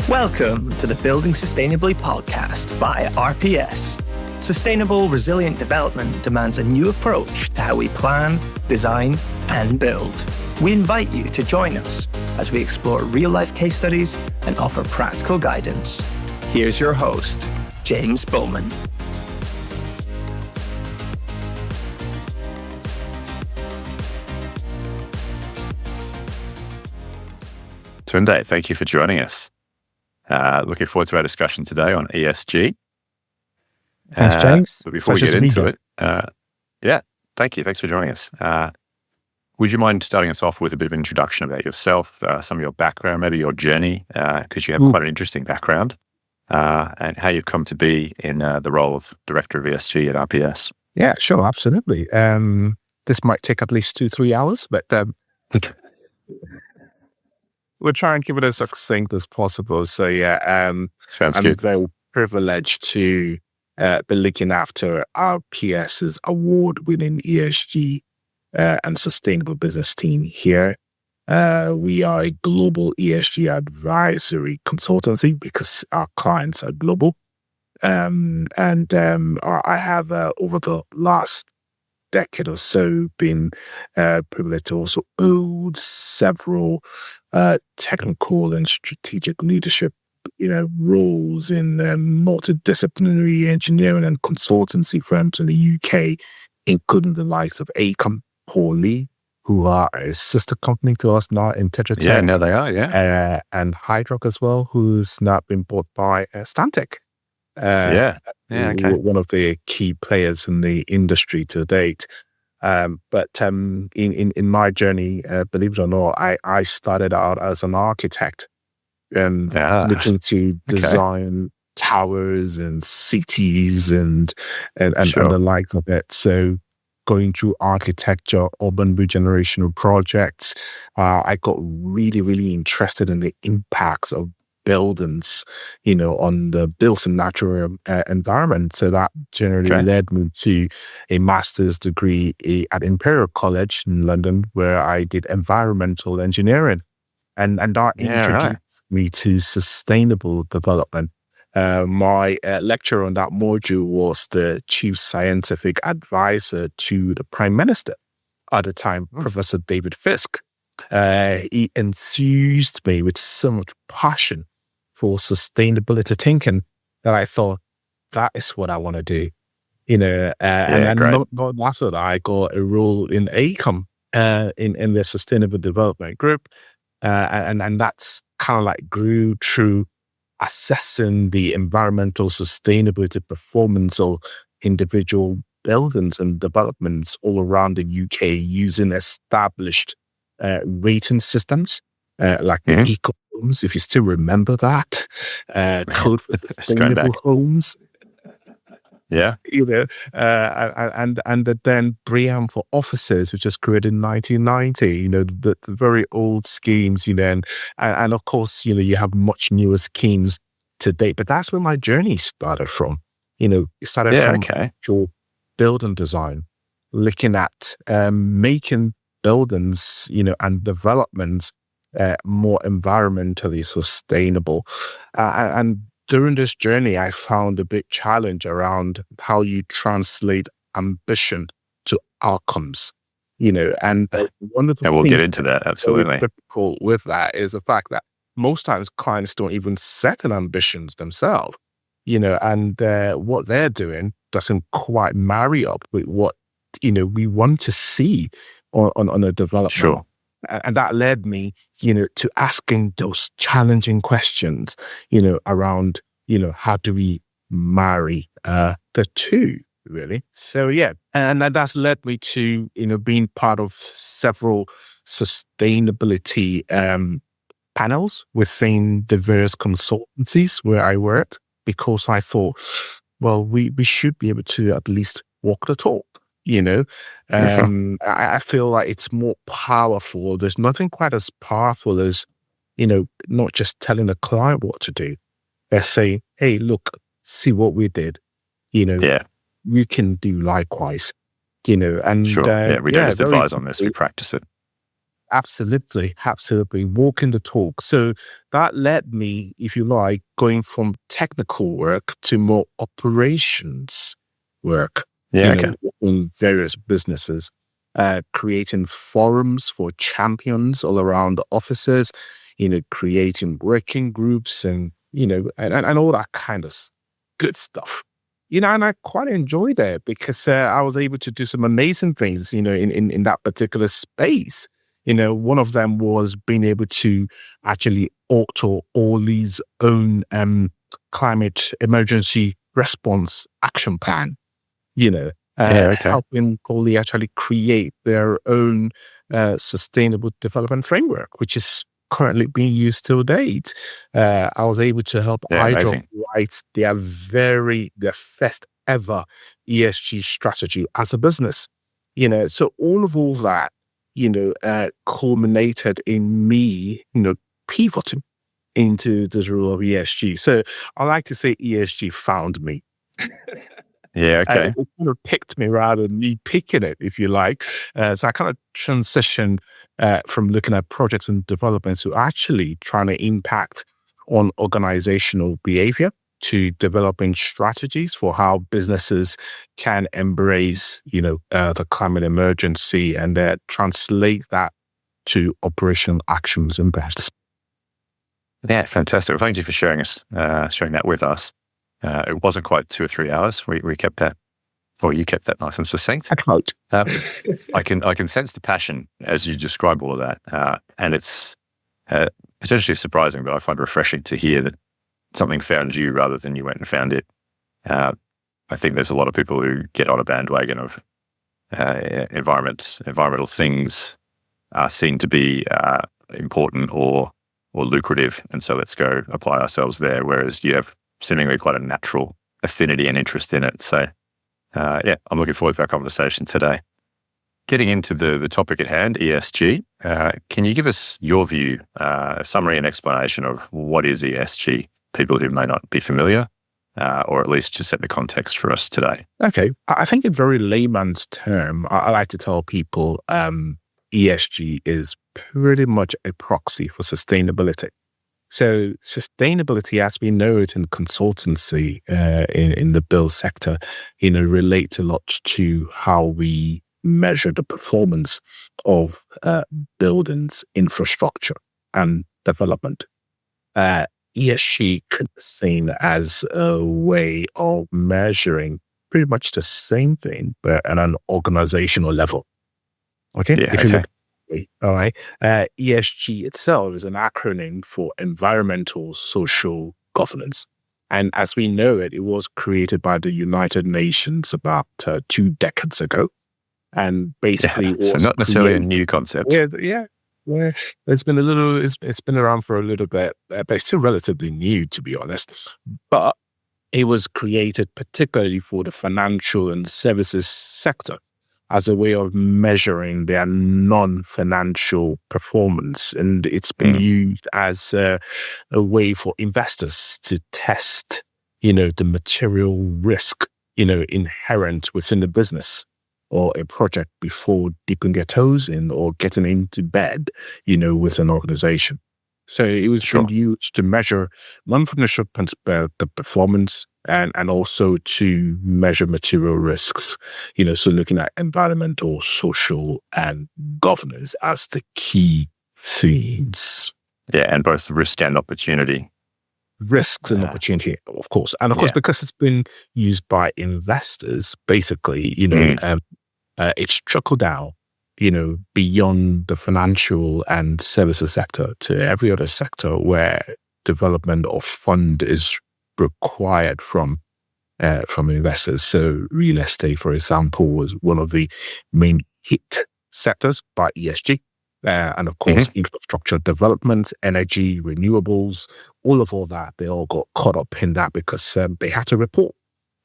Welcome to the Building Sustainably Podcast by RPS. Sustainable, resilient development demands a new approach to how we plan, design, and build. We invite you to join us as we explore real-life case studies and offer practical guidance. Here's your host, James Bowman. Tunde, thank you for joining us. Looking forward to our discussion today on ESG. Thanks, James. But before we get into it, thank you. Thanks for joining us. Would you mind starting us off with a bit of an introduction about yourself, some of your background, maybe your journey, because you have quite an interesting background, and how you've come to be in the role of Director of ESG at RPS? Yeah, sure, absolutely. This might take at least 2-3 hours, but we'll try and keep it as succinct as possible. So Sounds I'm good. very privileged to be looking after RPS's award-winning ESG and Sustainable Business team here. We are a global ESG advisory consultancy because our clients are global. I have, over the last decade or so, been privileged to also hold several technical and strategic leadership roles in multidisciplinary engineering and consultancy firms in the UK, including the likes of Acom, Hawley, who are a sister company to us now, Integra Tech. Yeah, no, they are, and Hydrock as well, who's now been bought by Stantec. Okay. One of the key players in the industry to date. But in my journey, believe it or not, I started out as an architect and looking to design towers and cities and the likes of it. So going through architecture, urban regeneration projects, I got really, really interested in the impacts of buildings, on the built and natural environment. So that generally led me to a master's degree at Imperial College in London, where I did environmental engineering. And that introduced me to sustainable development. My lecturer on that module was the chief scientific advisor to the Prime Minister at the time, Professor David Fisk. He enthused me with so much passion for sustainability thinking that I thought, that is what I want to do. And not after that, I got a role in Acom in the Sustainable Development Group. And that's kind of like grew through assessing the environmental sustainability performance of individual buildings and developments all around the UK using established rating systems like the Eco Homes, if you still remember that, Code for Sustainable Homes. Yeah. And then BREEAM for offices, which was created in 1990, the very old schemes, and of course, you have much newer schemes to date. But that's where my journey started from. It started from your building design, looking at making buildings, and developments more environmentally sustainable. And during this journey, I found a big challenge around how you translate ambition to outcomes, and one of the we'll things get into that, absolutely. Difficult with that is the fact that most times clients don't even set an ambitions themselves, and what they're doing doesn't quite marry up with what, we want to see on a development. Sure. And that led me, to asking those challenging questions, around, how do we marry the two, really? So, and that's led me to, being part of several sustainability panels within the various consultancies where I worked, because I thought, well, we should be able to at least walk the talk. I feel like it's more powerful. There's nothing quite as powerful as, not just telling a client what to do. They're saying, hey, look, see what we did. You can do likewise. And we don't just advise on this, we practice it. Absolutely. Walking the talk. So that led me, if you like, going from technical work to more operations work, Yeah, okay. in various businesses, creating forums for champions all around the offices, creating working groups and all that kind of good stuff. And I quite enjoyed it because I was able to do some amazing things, in that particular space. One of them was being able to actually author all these own climate emergency response action plan, helping Poly actually create their own sustainable development framework, which is currently being used till date. I was able to help Hydro write their first ever ESG strategy as a business. So all of that, culminated in me, pivoting into the role of ESG. So I like to say ESG found me. Yeah, okay. It kind of picked me rather than me picking it, if you like. So I kind of transitioned from looking at projects and developments to actually trying to impact on organizational behavior, to developing strategies for how businesses can embrace, the climate emergency and translate that to operational actions and bets. Yeah, fantastic. Well, thank you for sharing that with us. It wasn't quite 2 or 3 hours. We kept that, or you kept that nice and succinct. I can sense the passion as you describe all of that, and it's potentially surprising, but I find refreshing to hear that something found you rather than you went and found it. I think there's a lot of people who get on a bandwagon of environmental things are seen to be important or lucrative, and so let's go apply ourselves there. Whereas you have seemingly quite a natural affinity and interest in it. So, I'm looking forward to our conversation today. Getting into the topic at hand, ESG, can you give us your view, a summary and explanation of what is ESG? People who may not be familiar, or at least just set the context for us today. Okay. I think in very layman's term, I like to tell people ESG is pretty much a proxy for sustainability. So sustainability, as we know it in consultancy, in the build sector, relates a lot to how we measure the performance of buildings, infrastructure, and development. ESG could be seen as a way of measuring pretty much the same thing, but at an organizational level. Okay? Yeah, you look, all right. ESG itself is an acronym for environmental, social governance. And as we know it, it was created by the United Nations about 2 decades ago. And basically, so not necessarily a new concept. Yeah. Well, it's been around for a little bit, but it's still relatively new, to be honest. But it was created particularly for the financial and services sector as a way of measuring their non-financial performance. And it's been used as a way for investors to test, the material risk, inherent within the business or a project before dipping their toes in or getting into bed, with an organization. So it was being used to measure non-financial the performance and also to measure material risks, so looking at environmental, social, and governance as the key themes. Yeah, and both risk and opportunity. Risks and opportunity, of course. And of course, because it's been used by investors, basically, it's trickled down, beyond the financial and services sector to every other sector where development of fund is required from investors. So real estate, for example, was one of the main hit sectors by ESG. And of course, infrastructure development, energy, renewables, all that, they all got caught up in that because they had to report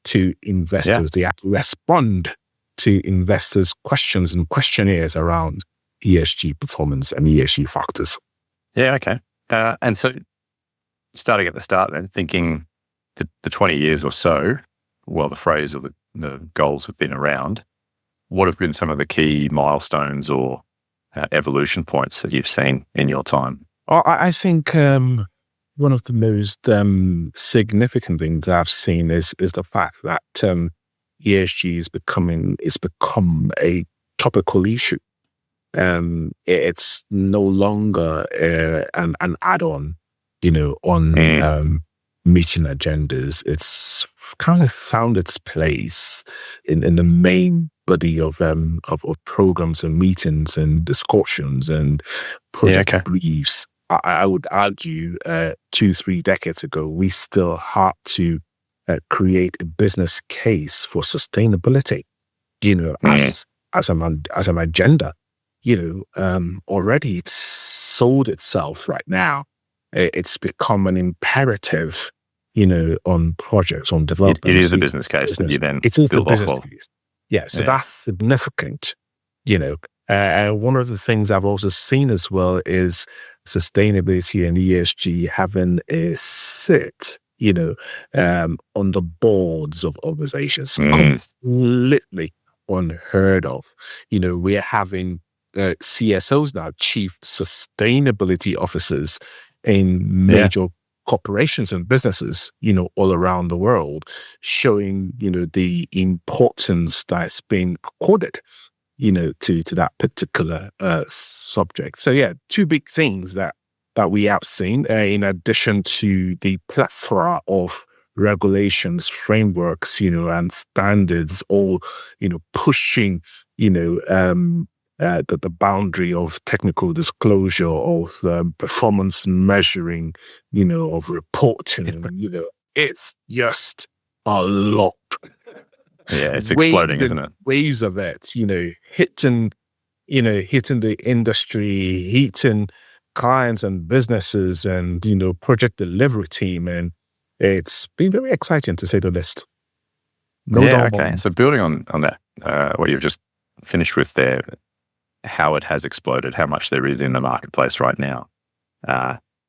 to investors. They had to respond to investors' questions and questionnaires around ESG performance and ESG factors. Yeah, okay. And so starting at the start then, thinking the 20 years or so, while the phrase or the goals have been around, what have been some of the key milestones or evolution points that you've seen in your time? I think one of the most significant things I've seen is the fact that ESG is become a topical issue. It's no longer an add-on, on meeting agendas. It's kind of found its place in the main body of programs and meetings and discussions and project briefs. I would argue 2-3 decades ago, we still had to create a business case for sustainability, as an agenda. Already it's sold itself right now. It's become an imperative, on projects, on development. It is a business case that you then build off of. Yeah, so that's significant, And one of the things I've also seen as well is sustainability and ESG having a sit, on the boards of organizations. Completely unheard of. We're having CSOs now, chief sustainability officers in major corporations and businesses, all around the world, showing, the importance that's been accorded, to that particular subject. So yeah, two big things that we have seen, in addition to the plethora of regulations, frameworks, and standards, all, pushing, the boundary of technical disclosure, of performance measuring, of reporting, it's just a lot. Yeah, it's exploding, isn't it? Waves of it, hitting the industry, hitting clients and businesses and, project delivery team. And it's been very exciting, to say the least. Okay. So building on that, what you've just finished with there, how it has exploded, how much there is in the marketplace right now,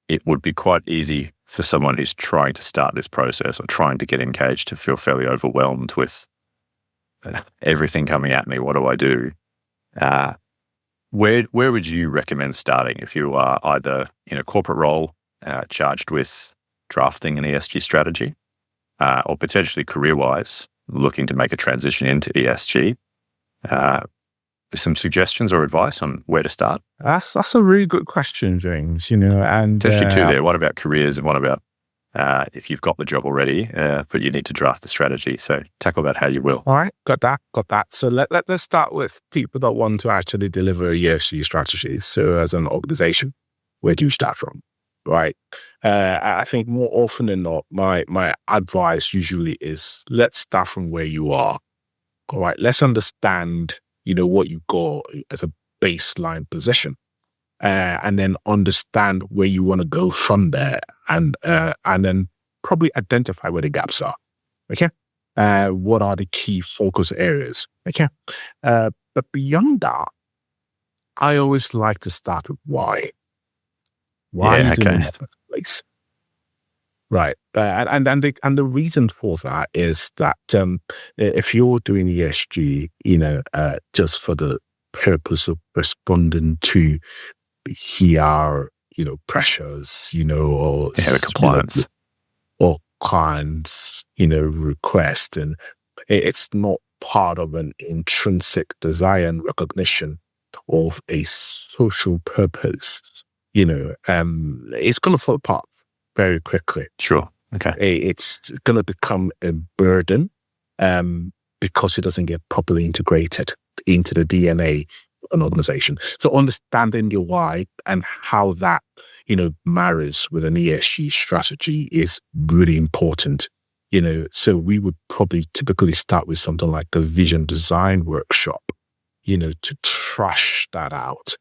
it would be quite easy for someone who's trying to start this process or trying to get engaged to feel fairly overwhelmed with everything coming at me. What do I do? Where would you recommend starting if you are either in a corporate role charged with drafting an ESG strategy, or potentially career-wise looking to make a transition into ESG? Some suggestions or advice on where to start? That's a really good question, James. And especially too there. What about careers, and what about if you've got the job already, but you need to draft the strategy? So tackle that how you will. All right, got that. So let's start with people that want to actually deliver ESG strategies. So as an organization, where do you start from? Right. I think more often than not, my advice usually is, let's start from where you are. All right. Let's understand, what you got as a baseline position, and then understand where you want to go from there, and then probably identify where the gaps are. Okay. What are the key focus areas? Okay. But beyond that, I always like to start with why. Why are you doing that in the first place? Right. And the reason for that is that if you're doing ESG, just for the purpose of responding to PR, pressures, or compliance, or clients, request, and it's not part of an intrinsic desire and recognition of a social purpose, it's going to fall apart very quickly. Sure. Okay. It's going to become a burden because it doesn't get properly integrated into the DNA of an organization. So understanding your why and how that, marries with an ESG strategy is really important. So we would probably typically start with something like a vision design workshop, to trash that out,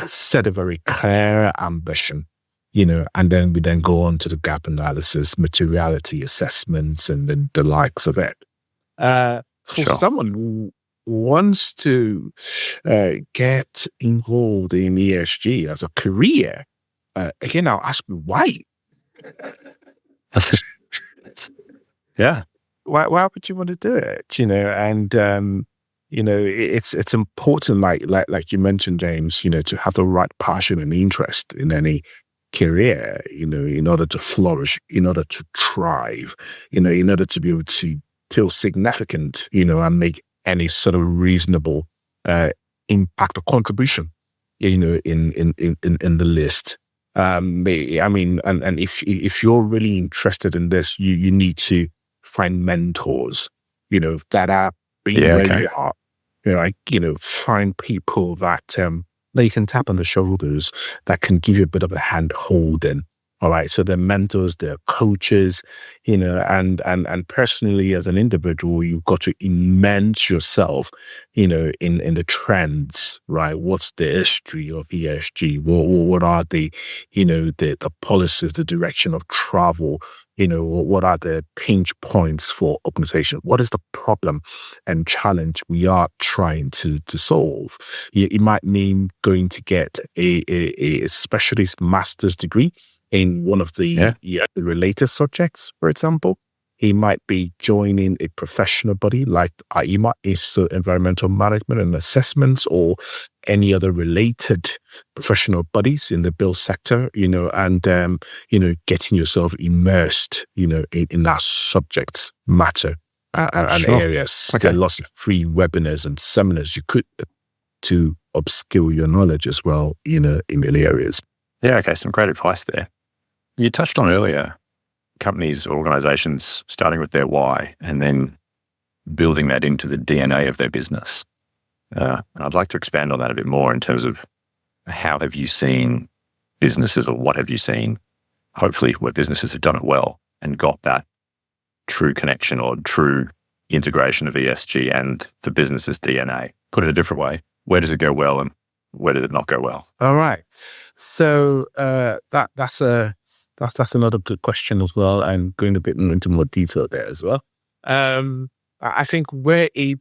set a very clear ambition, and then we then go on to the gap analysis, materiality assessments, and then the likes of it. For someone who wants to get involved in ESG as a career, again, I'll ask you why. Yeah. Why would you want to do it? And it's important, like you mentioned, James, to have the right passion and interest in any career, in order to flourish, in order to thrive, in order to be able to feel significant, and make any sort of reasonable impact or contribution, in the list. And if you're really interested in this, you need to find mentors, that are being where you are. Find people that you can tap on the shoulders, that can give you a bit of a hand holding. All right. So they're mentors, they're coaches, and personally as an individual, you've got to immerse yourself, in the trends, right? What's the history of ESG? What are the policies, the direction of travel? What are the pinch points for organization? What is the problem and challenge we are trying to solve? It might mean going to get a specialist master's degree in one of the related subjects, for example. He might be joining a professional body like IEMA, Institute of Environmental Management and Assessments, or any other related professional bodies in the build sector, and getting yourself immersed, in that subject matter and areas. Okay. There are lots of free webinars and seminars you could to upskill your knowledge as well, in many areas. Yeah, okay, some great advice there. You touched on earlier companies or organizations starting with their why and then building that into the DNA of their business. And I'd like to expand on that a bit more in terms of how have you seen businesses, or what have you seen, hopefully, where businesses have done it well and got that true connection or true integration of ESG and the business's DNA. Put it a different way, where does it go well and where did it not go well? All right. So that's another good question as well, and going a bit into more detail there as well. I think where it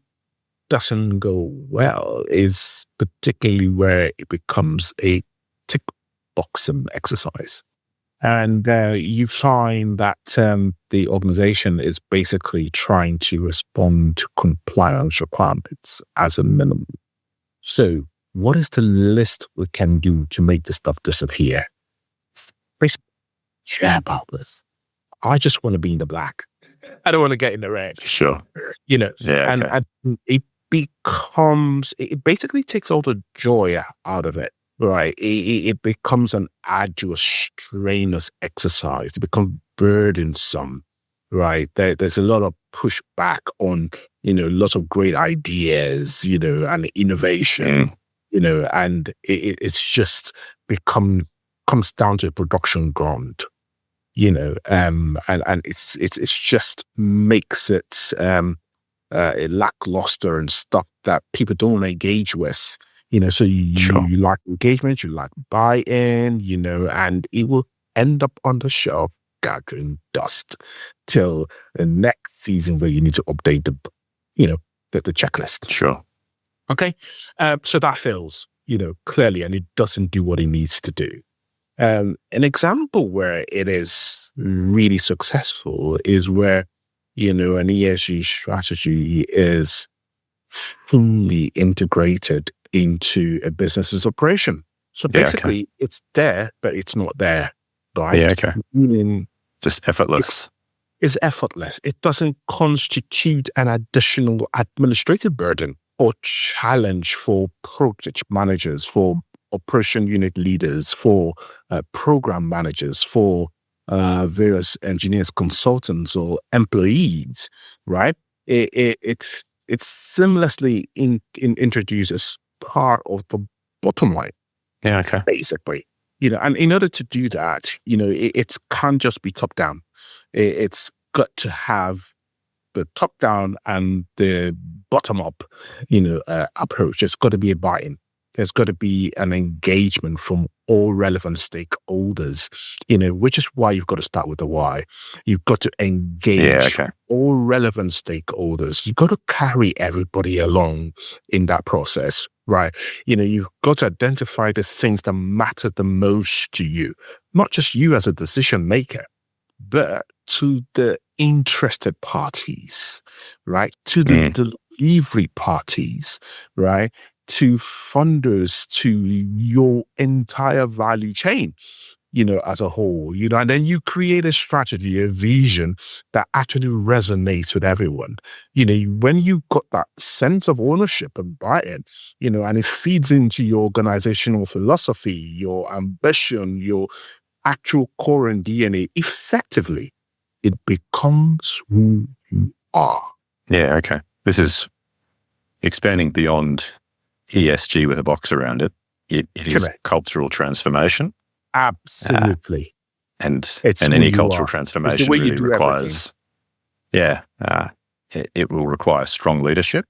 doesn't go well is particularly where it becomes a tick boxing exercise. And you find that the organization is basically trying to respond to compliance requirements as a minimum. So what is the list we can do to make this stuff disappear? Basically, care about this. I just want to be in the black. I don't want to get in the red. Sure. Yeah, and it basically takes all the joy out of it, right? It becomes an arduous, strenuous exercise. It becomes burdensome, right? There's a lot of pushback on, lots of great ideas, and innovation, and it's just comes down to a production ground, and it's just makes it lackluster and stuff that people don't engage with, so you like engagement, you like buy-in, and it will end up on the shelf gathering dust till the next season where you need to update the checklist. Sure. Okay. So that fails, clearly, and it doesn't do what it needs to do. An example where it is really successful is where, an ESG strategy is fully integrated into a business's operation. So basically, it's there, but it's not there. Right? Yeah, okay. Meaning, just effortless. It's effortless. It doesn't constitute an additional administrative burden or challenge for project managers, for operation unit leaders, for program managers, for various engineers, consultants, or employees, right? It's seamlessly introduced as part of the bottom line. Yeah, okay. Basically, and in order to do that, it can't just be top down. It's got to have the top down and the bottom up, approach. There's got to be a buy-in. There's got to be an engagement from all relevant stakeholders, which is why you've got to start with the why. You've got to engage all relevant stakeholders. You've got to carry everybody along in that process, right? You've got to identify the things that matter the most to you, not just you as a decision maker, but to the interested parties, right? To the delivery parties, right, to funders, to your entire value chain, as a whole, and then you create a strategy, a vision that actually resonates with everyone. When you got that sense of ownership and buy-in, and it feeds into your organizational philosophy, your ambition, your actual core and DNA, effectively, it becomes who you are. Yeah, okay. This is expanding beyond ESG with a box around it. It is Correct. cultural transformation. Absolutely. And It's any who you cultural are. transformation It's the way you really do requires, it will require strong leadership.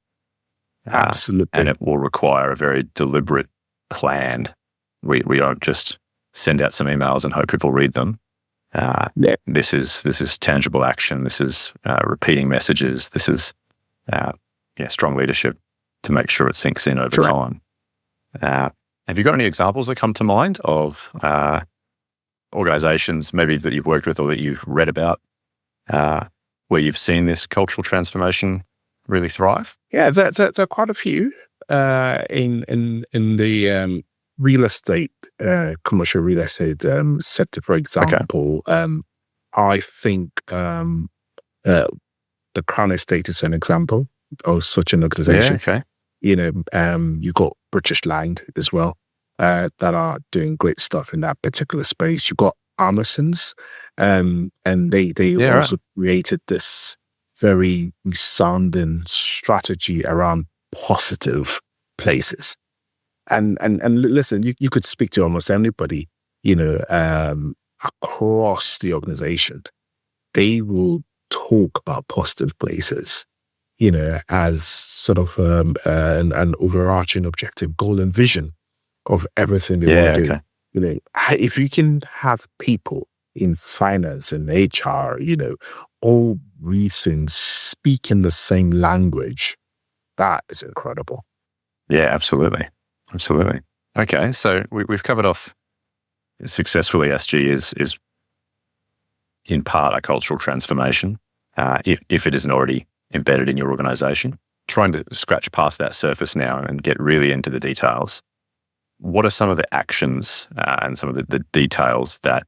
Absolutely. And it will require a very deliberate plan. We don't just send out some emails and hope people read them. This is tangible action. This is repeating messages. This is strong leadership to make sure it sinks in over time. Have you got any examples that come to mind of organizations maybe that you've worked with or that you've read about where you've seen this cultural transformation really thrive? Yeah, there are quite a few in the real estate, commercial real estate sector, for example. Okay. I think the Crown Estate is an example of such an organization. Yeah, okay. You got British Land as well that are doing great stuff in that particular space. You got Amazons, and they also created this very resounding strategy around positive places. And listen, you could speak to almost anybody, across the organization. They will talk about positive places, as sort of an overarching objective, goal and vision of everything they want to do. If you can have people in finance and HR, all breathing, speaking the same language, that is incredible. Yeah, absolutely. Absolutely. Okay, so we've covered off successful ESG is in part a cultural transformation, if it isn't already embedded in your organization. Trying to scratch past that surface now and get really into the details. What are some of the actions and some of the details that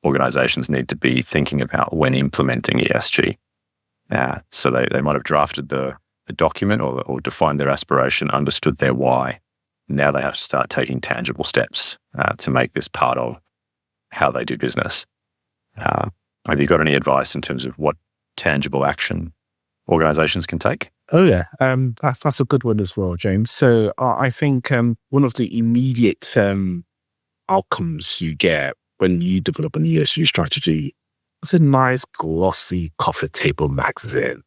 organizations need to be thinking about when implementing ESG? So they might have drafted the document or defined their aspiration, understood their why. Now they have to start taking tangible steps to make this part of how they do business. Have you got any advice in terms of what tangible action organizations can take? Oh yeah, that's a good one as well, James. So I think one of the immediate outcomes you get when you develop an ESG strategy is a nice glossy coffee table magazine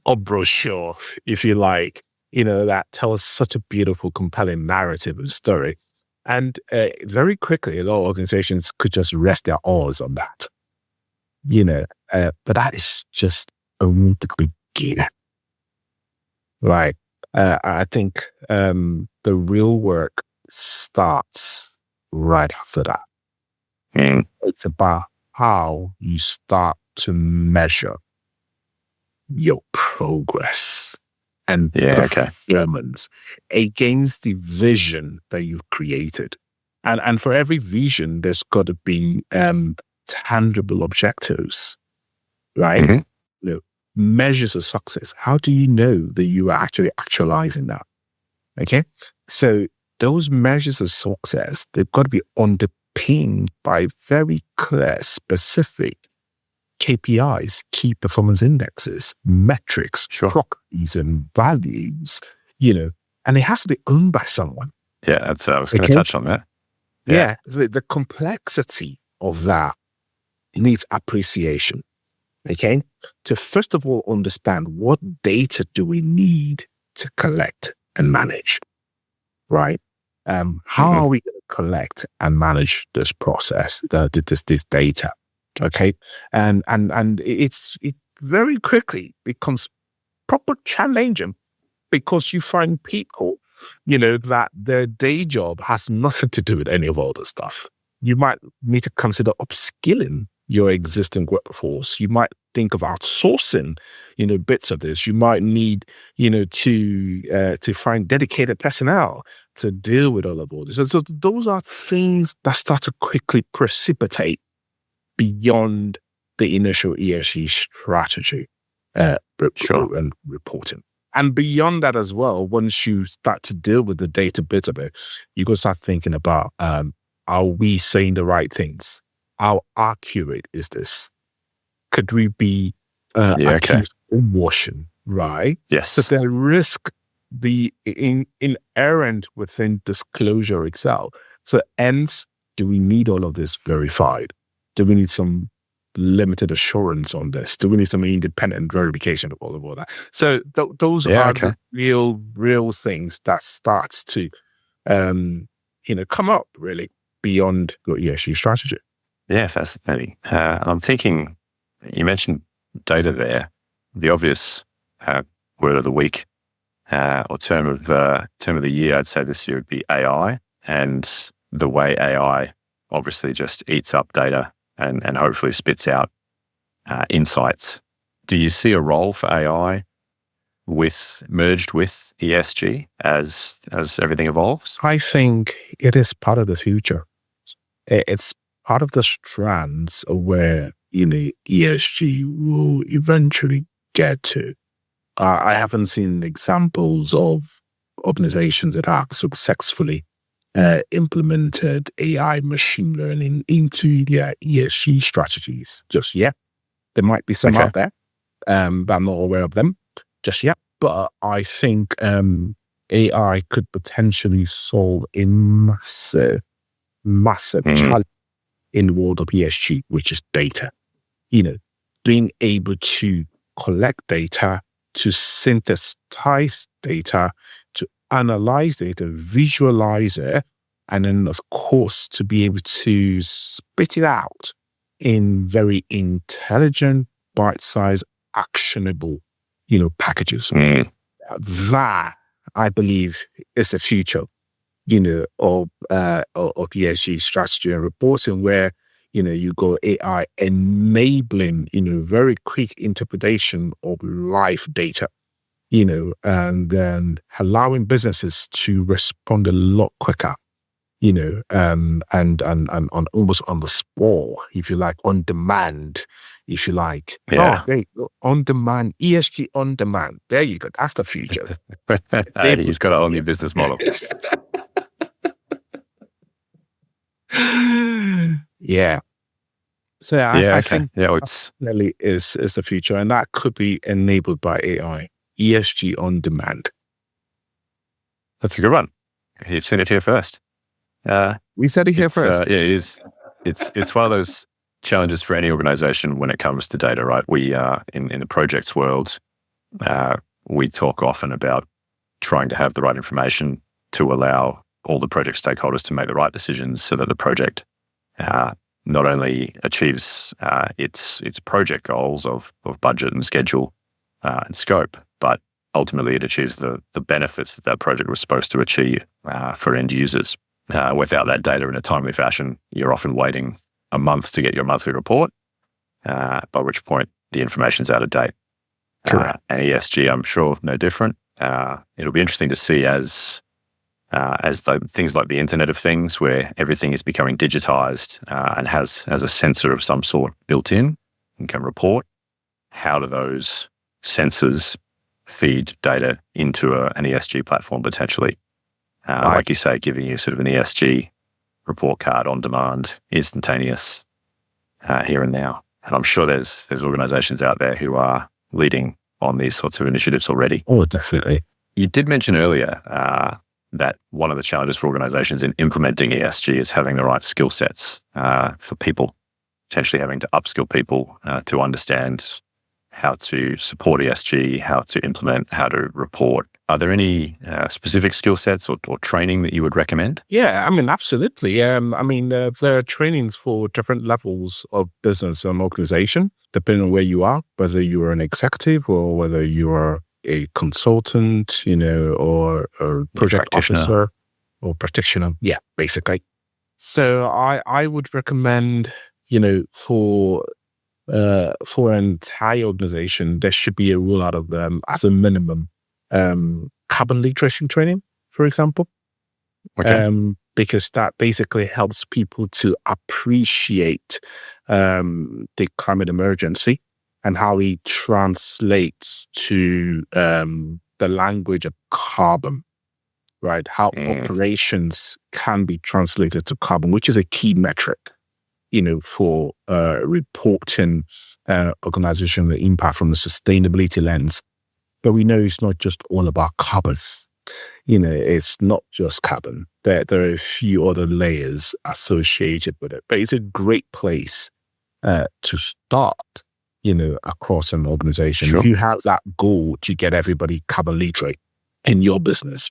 or brochure, if you like, that tells such a beautiful, compelling narrative and story. And very quickly, a lot of organizations could just rest their oars on that, but that is just only the beginning. Right. I think the real work starts right after that. It's about how you start to measure your progress and performance against the vision that you've created. And for every vision, there's got to be tangible objectives, right? Mm-hmm. Measures of success. How do you know that you are actually actualizing that? Okay. So those measures of success, they've got to be underpinned by very clear, specific KPIs, key performance indexes, metrics, properties and values, and it has to be owned by someone. Yeah, I was going to touch on that. Yeah. So the complexity of that needs appreciation. Okay. To first of all understand what data do we need to collect and manage, right? How are we going to collect and manage this process, this data? Okay, and it very quickly becomes proper challenging because you find people, that their day job has nothing to do with any of all this stuff. You might need to consider upskilling your existing workforce. You might think of outsourcing, bits of this. You might need, to find dedicated personnel to deal with all of this. So those are things that start to quickly precipitate beyond the initial ESG strategy and reporting. And beyond that as well, once you start to deal with the data bit of it, you go start thinking about, are we saying the right things? How accurate is this? Could we be accused of washing, right? Yes. So the risk, the inherent within disclosure itself. So hence, do we need all of this verified? Do we need some limited assurance on this? Do we need some independent verification of all of that? So those are the real things that starts to, come up really beyond your ESG strategy. Yeah, fascinating. I'm thinking, you mentioned data there. The obvious word of the week or term of the year, I'd say this year would be AI, and the way AI obviously just eats up data and hopefully spits out insights. Do you see a role for AI merged with ESG as everything evolves? I think it is part of the future. It's part of the strands of where ESG will eventually get to. I haven't seen examples of organizations that have successfully implemented AI machine learning into their ESG strategies just yet. There might be some out there, but I'm not aware of them just yet. But I think AI could potentially solve a massive challenge in the world of ESG, which is data. Being able to collect data, to synthesize data, to analyze data, visualize it, and then, of course, to be able to spit it out in very intelligent, bite-sized, actionable, packages. That, I believe, is the future, of ESG strategy and reporting, where, you go AI enabling, very quick interpretation of live data, and then allowing businesses to respond a lot quicker, and on almost on the spot, if you like, on demand, if you like. Yeah. Oh, great. On demand, ESG on demand. There you go. That's the future. You've got a whole new business model. Yeah. So I think it's definitely is the future, and that could be enabled by AI. ESG on demand. That's a good one. You've seen it here first. We said it here first. Yeah, it is. It's one of those challenges for any organization when it comes to data, right? We in the projects world, we talk often about trying to have the right information to allow all the project stakeholders to make the right decisions so that the project not only achieves its project goals of budget and schedule and scope, but ultimately it achieves the benefits that project was supposed to achieve for end users. Without that data in a timely fashion, you're often waiting a month to get your monthly report, by which point the information's out of date. And ESG, I'm sure, no different. It'll be interesting to see as things like the Internet of Things, where everything is becoming digitized and has a sensor of some sort built in and can report. How do those sensors feed data into an ESG platform potentially? Like you say, giving you sort of an ESG report card on demand, instantaneous, here and now. And I'm sure there's organizations out there who are leading on these sorts of initiatives already. Oh, definitely. You did mention earlier that one of the challenges for organizations in implementing ESG is having the right skill sets for people, potentially having to upskill people to understand how to support ESG, how to implement, how to report. Are there any specific skill sets or training that you would recommend? Yeah, absolutely. There are trainings for different levels of business and organization, depending on where you are, whether you're an executive or whether you are a consultant, or a project officer or practitioner. Yeah, basically. So I would recommend for an entire organization, there should be a rule out of them as a minimum, carbon literacy training, for example. Okay. Because that basically helps people to appreciate the climate emergency and how it translates to the language of carbon, right? How operations can be translated to carbon, which is a key metric, for reporting organizational impact from the sustainability lens. But we know it's not just all about carbon. It's not just carbon. There are a few other layers associated with it. But it's a great place to start, across an organization. Sure. If you have that goal to get everybody carbon literate in your business,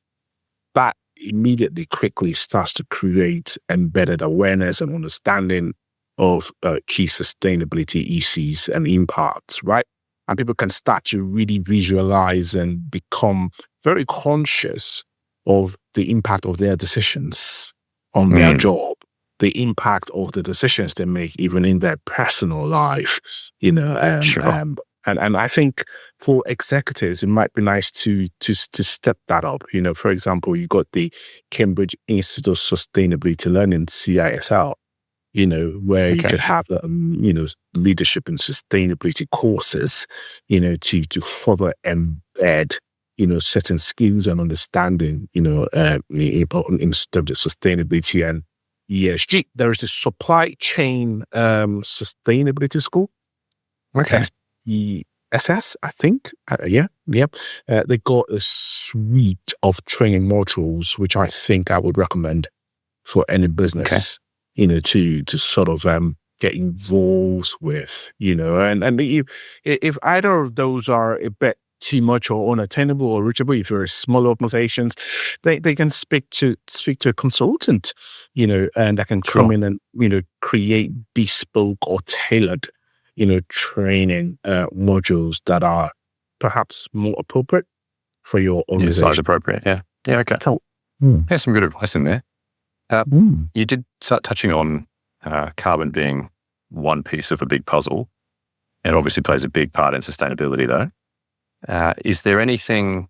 that immediately quickly starts to create embedded awareness and understanding of key sustainability issues and impacts, right? And people can start to really visualize and become very conscious of the impact of their decisions on their job, the impact of the decisions they make even in their personal life, Sure. And I think for executives, it might be nice to step that up. For example, you got the Cambridge Institute of Sustainability Learning, CISL, where you could have, leadership and sustainability courses, to further embed, certain skills and understanding, in terms of sustainability and ESG. There is a supply chain sustainability school. Okay. SESS, I think. They got a suite of training modules, which I think I would recommend for any business, to sort of get involved with, and if either of those are a bit too much or unattainable or reachable, if you're small organizations, they can speak to a consultant, and that can come in and, create bespoke or tailored, training modules that are perhaps more appropriate for your organization. Size appropriate. Yeah. Yeah. Okay. So, There's some good advice in there. You did start touching on carbon being one piece of a big puzzle. It obviously plays a big part in sustainability, though. Is there anything,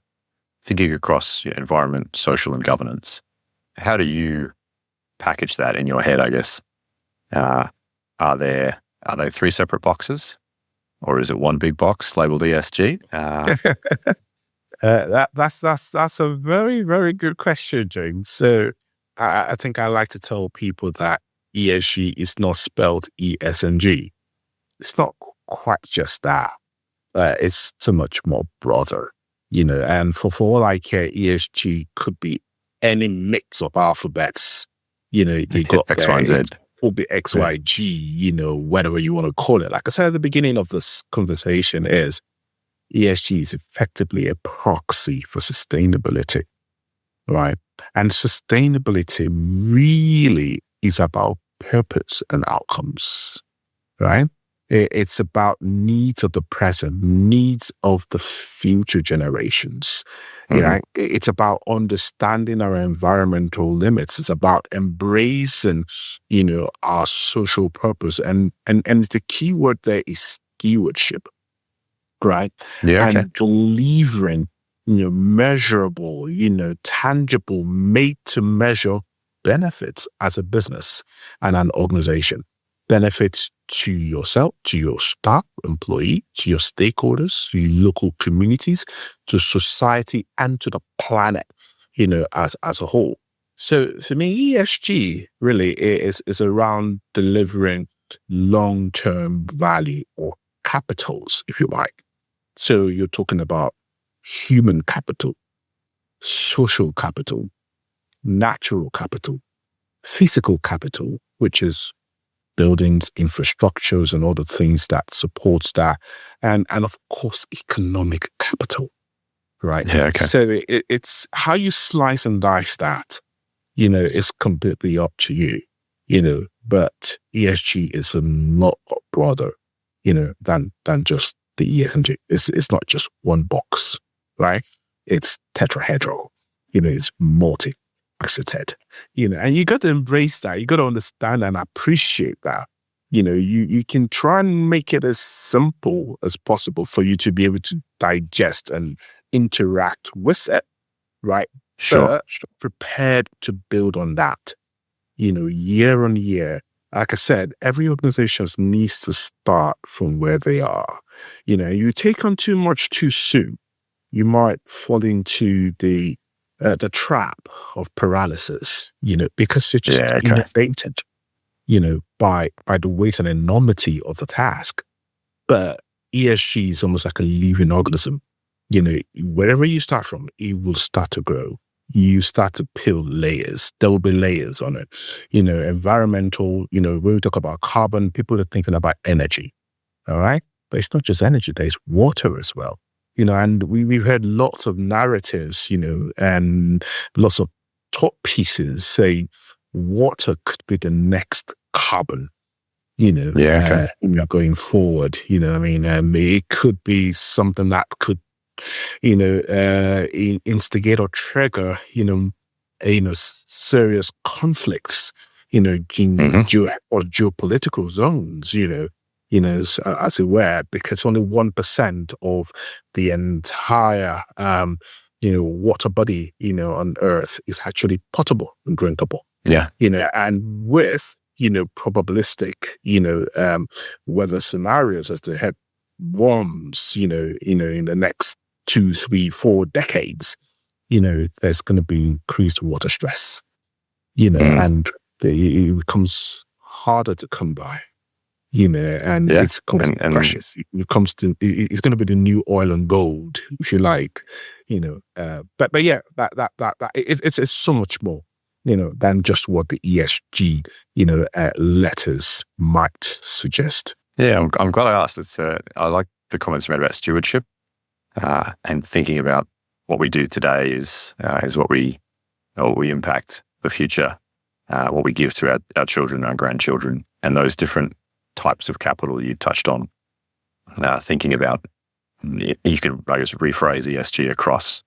thinking across environment, social, and governance, how do you package that in your head, I guess? Are they three separate boxes, or is it one big box labeled ESG? That's a very, very good question, James. So I think I like to tell people that ESG is not spelled ESNG. It's not quite just that. It's so much more broader, and for all I care, ESG could be any mix of alphabets, you got X, Y, and Z. Or be X, Y, G, whatever you want to call it. Like I said at the beginning of this conversation is ESG is effectively a proxy for sustainability, right? And sustainability really is about purpose and outcomes, right? It's about needs of the present, needs of the future generations. It's about understanding our environmental limits. It's about embracing, our social purpose. And the key word there is stewardship, right? Yeah. Okay. And delivering, measurable, tangible, made to measure benefits as a business and an organization. Benefits to yourself, to your staff, employee, to your stakeholders, to your local communities, to society, and to the planet, as a whole. So for me, ESG really is around delivering long-term value or capitals, if you like. So you're talking about human capital, social capital, natural capital, physical capital, which is buildings, infrastructures, and all the things that supports that, and of course economic capital, right? Yeah. Okay. So it's how you slice and dice that, it's completely up to you, but ESG is a lot broader, than just the ESG. It's not just one box, right? It's tetrahedral, it's multi-faceted, and you got to embrace that. You got to understand and appreciate that, you can try and make it as simple as possible for you to be able to digest and interact with it, right? Sure. But prepared to build on that, year on year. Like I said, every organization needs to start from where they are. You take on too much too soon, you might fall into the trap of paralysis, because you're just inundated, by the weight and enormity of the task. But ESG is almost like a living organism. Wherever you start from, it will start to grow. You start to peel layers. There will be layers on it. Environmental, when we talk about carbon, people are thinking about energy. All right. But it's not just energy, there's water as well. And we've heard lots of narratives, and lots of thought pieces say water could be the next carbon, going forward. It could be something that could, instigate or trigger, serious conflicts, in geopolitical zones, as it were, because only 1% of the entire, water body, on Earth is actually potable and drinkable. Yeah. And with, probabilistic, weather scenarios as the head warms, in the next 2, 3, 4 decades, there's going to be increased water stress, and it becomes harder to come by. And it's precious. It's going to be the new oil and gold, if you like, but yeah, that it's so much more, than just what the ESG, letters might suggest. Yeah, I'm glad I asked. I like the comments you made about stewardship, and thinking about what we do today is what we impact the future, what we give to our children, our grandchildren, and those different types of capital you touched on. Thinking about, you could, I guess, rephrase ESG across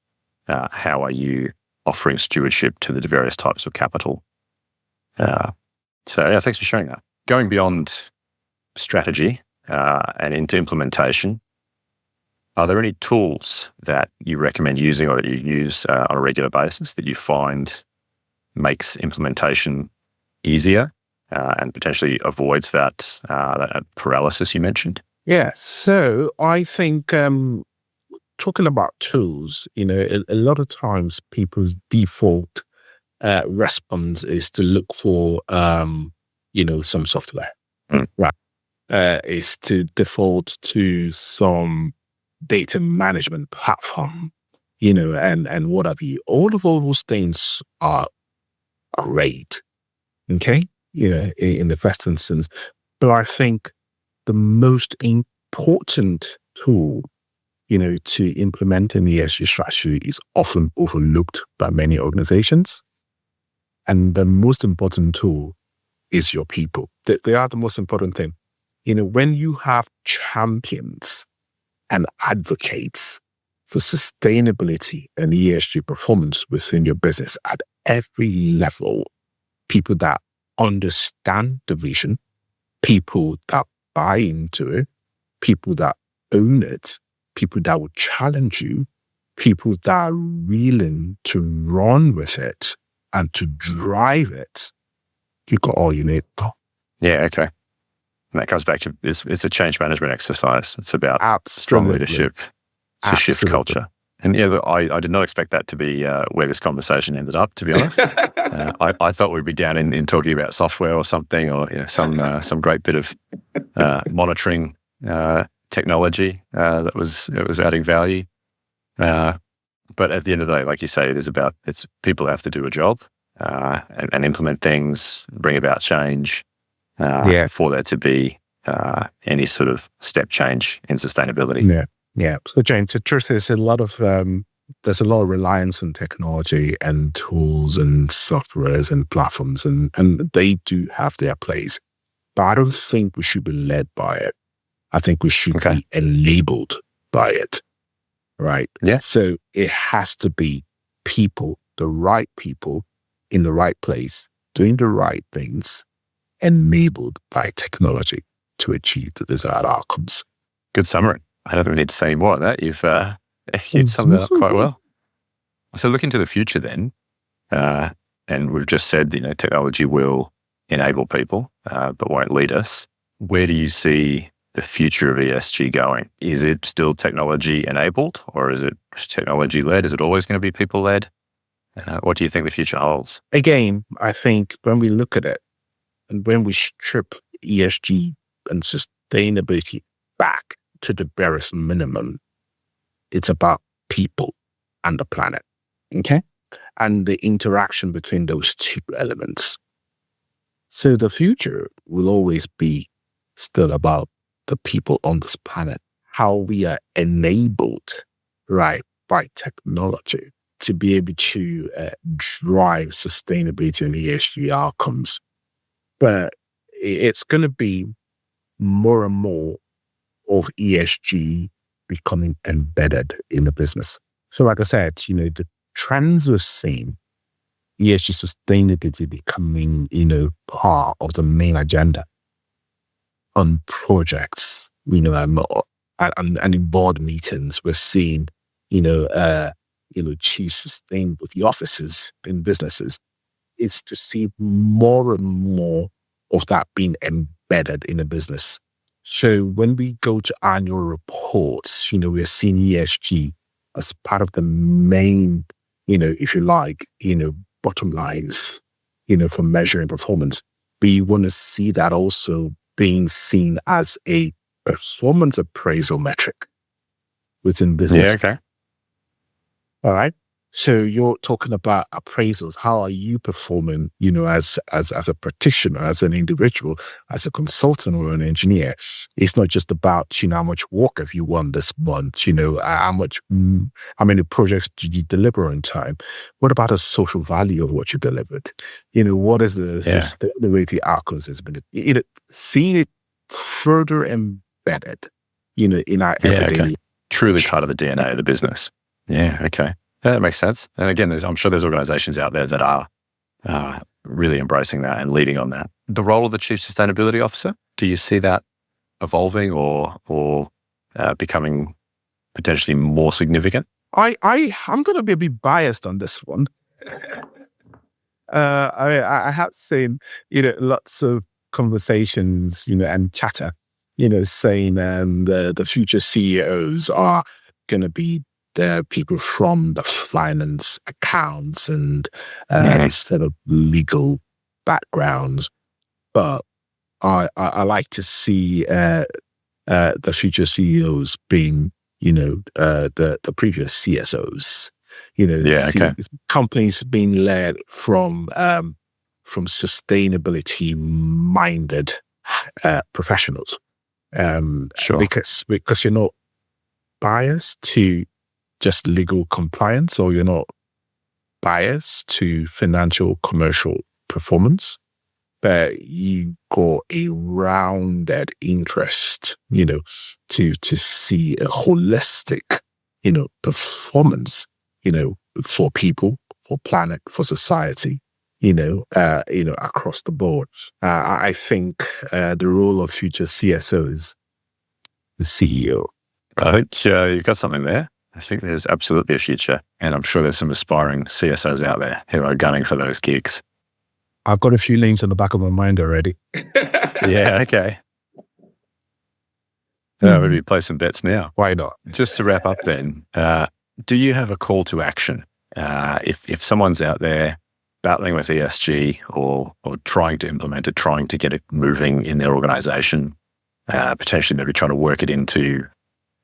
how are you offering stewardship to the various types of capital. So thanks for sharing that. Going beyond strategy and into implementation, are there any tools that you recommend using or that you use on a regular basis that you find makes implementation easier and potentially avoids that paralysis you mentioned? Yeah, so I think talking about tools, a lot of times people's default response is to look for, some software, right? Is to default to some data management platform, and what have you. All of those things are great, okay? In the first instance. But I think the most important tool, to implement an ESG strategy is often overlooked by many organizations. And the most important tool is your people. They are the most important thing. When you have champions and advocates for sustainability and ESG performance within your business at every level, people that understand the vision, people that buy into it, people that own it, people that will challenge you, people that are willing to run with it and to drive it, you got all you need. Yeah, okay. And that comes back to, it's a change management exercise. It's about strong leadership to shift culture. And I did not expect that to be where this conversation ended up, to be honest. I thought we'd be down in talking about software or something, or some great bit of monitoring technology that was adding value. But at the end of the day, like you say, it's people have to do a job and implement things, bring about change for there to be any sort of step change in sustainability. Yeah. So James, the truth is there's a lot of reliance on technology and tools and softwares and platforms, and they do have their place. But I don't think we should be led by it. I think we should be enabled by it. Right? Yeah. So it has to be people, the right people in the right place, doing the right things, enabled by technology to achieve the desired outcomes. Good summary. I don't think we need to say more on that. You've summed that up quite well. So looking to the future then, and we've just said, technology will enable people, but won't lead us. Where do you see the future of ESG going? Is it still technology enabled, or is it technology led? Is it always going to be people led? What do you think the future holds? Again, I think when we look at it and when we strip ESG and sustainability back to the barest minimum, it's about people and the planet. Okay? And the interaction between those two elements. So the future will always be still about the people on this planet, how we are enabled, right, by technology to be able to drive sustainability and ESG outcomes. But it's going to be more and more of ESG becoming embedded in the business. So like I said, the trends we're seeing, ESG sustainability becoming, part of the main agenda on projects, and in board meetings, we're seeing, chief sustainability with the offices in businesses, is to see more and more of that being embedded in a business. So when we go to annual reports, we're seeing ESG as part of the main, if you like, bottom lines, for measuring performance. But you want to see that also being seen as a performance appraisal metric within business. Yeah, okay. All right. So you're talking about appraisals. How are you performing, as a practitioner, as an individual, as a consultant or an engineer? It's not just about, how much work have you won this month, how many projects did you deliver on time? What about the social value of what you delivered? What is the sustainability outcomes has been, seeing it further embedded, in our everyday. Okay. Truly part of the DNA of the business. Yeah, okay. Yeah, that makes sense. And again, I'm sure there's organizations out there that are really embracing that and leading on that. The role of the Chief Sustainability Officer, do you see that evolving or becoming potentially more significant? I'm going to be a bit biased on this one. I have seen, lots of conversations, and chatter, saying the future CEOs are going to be the people from the finance, accounts, and sort of legal backgrounds. But I like to see the future CEOs being, the previous CSOs. Companies being led from sustainability-minded professionals. Sure. Because you're not biased to just legal compliance, or you're not biased to financial commercial performance, but you got a rounded interest, to see a holistic, performance, for people, for planet, for society, across the board. I think the role of future CSO is the CEO. I think you've got something there. I think there's absolutely a future, and I'm sure there's some aspiring CSOs out there who are gunning for those gigs. I've got a few names in the back of my mind already. Yeah, okay. Maybe play some bets now. Why not? Just to wrap up then, do you have a call to action? If someone's out there battling with ESG or trying to implement it, trying to get it moving in their organization, potentially maybe trying to work it into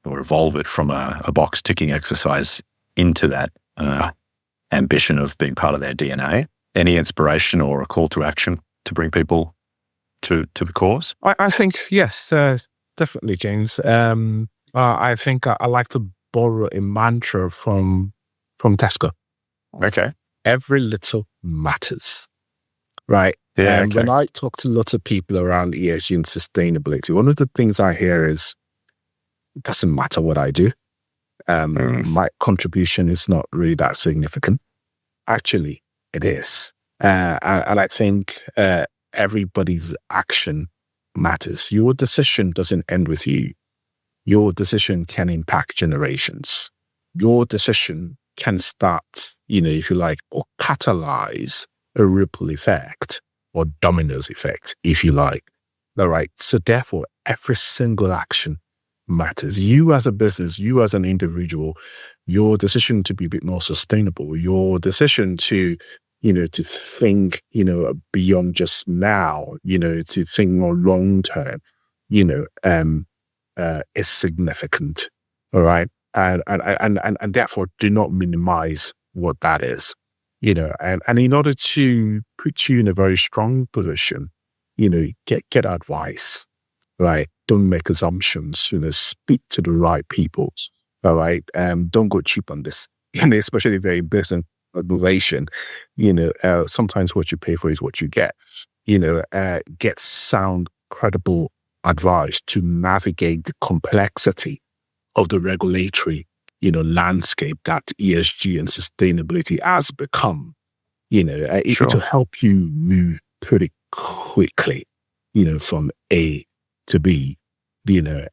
or evolve it from a box ticking exercise into that ambition of being part of their DNA, any inspiration or a call to action to bring people to the cause? I think, yes, definitely, James. I think I like to borrow a mantra from Tesco. Okay. Every little matters, right? Yeah, When I talk to lots of people around ESG and sustainability, one of the things I hear is, it doesn't matter what I do. My contribution is not really that significant. Actually, it is. And I think everybody's action matters. Your decision doesn't end with you. Your decision can impact generations. Your decision can start, if you like, or catalyze a ripple effect or dominoes effect, if you like. All right. So therefore, every single action matters. You as a business, you as an individual, your decision to be a bit more sustainable, your decision to, to think, beyond just now, to think more long term, is significant. All right. And therefore do not minimize what that is, and in order to put you in a very strong position, get advice, right? Don't make assumptions, speak to the right people. All right. Don't go cheap on this, especially very business organization. Sometimes what you pay for is what you get. Get sound, credible advice to navigate the complexity of the regulatory, landscape that ESG and sustainability has become, Sure. to help you move pretty quickly, from A to B,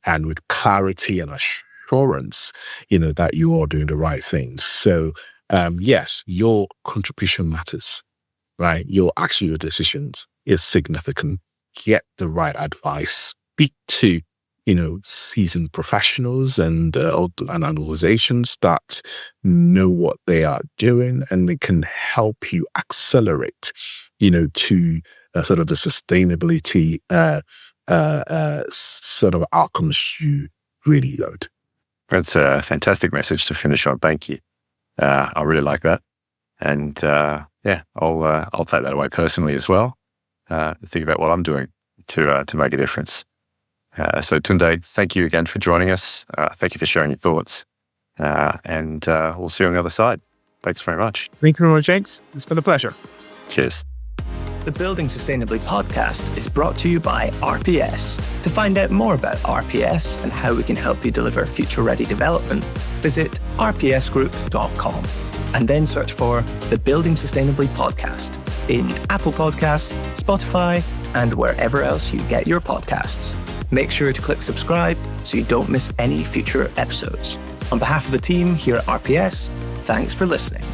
and with clarity and assurance, that you are doing the right things. So, yes, your contribution matters, right? Your decisions is significant. Get the right advice. Speak to, seasoned professionals and organizations that know what they are doing, and they can help you accelerate, to sort of the sustainability sort of outcomes you really want. That's a fantastic message to finish on. Thank you. I really like that. And I'll take that away personally as well. Think about what I'm doing to make a difference. So Tunde, thank you again for joining us. Thank you for sharing your thoughts. And we'll see you on the other side. Thanks very much. Thank you very much, James. It's been a pleasure. Cheers. The Building Sustainably podcast is brought to you by RPS. To find out more about RPS and how we can help you deliver future-ready development, visit rpsgroup.com and then search for the Building Sustainably podcast in Apple Podcasts, Spotify, and wherever else you get your podcasts. Make sure to click subscribe so you don't miss any future episodes. On behalf of the team here at RPS, thanks for listening.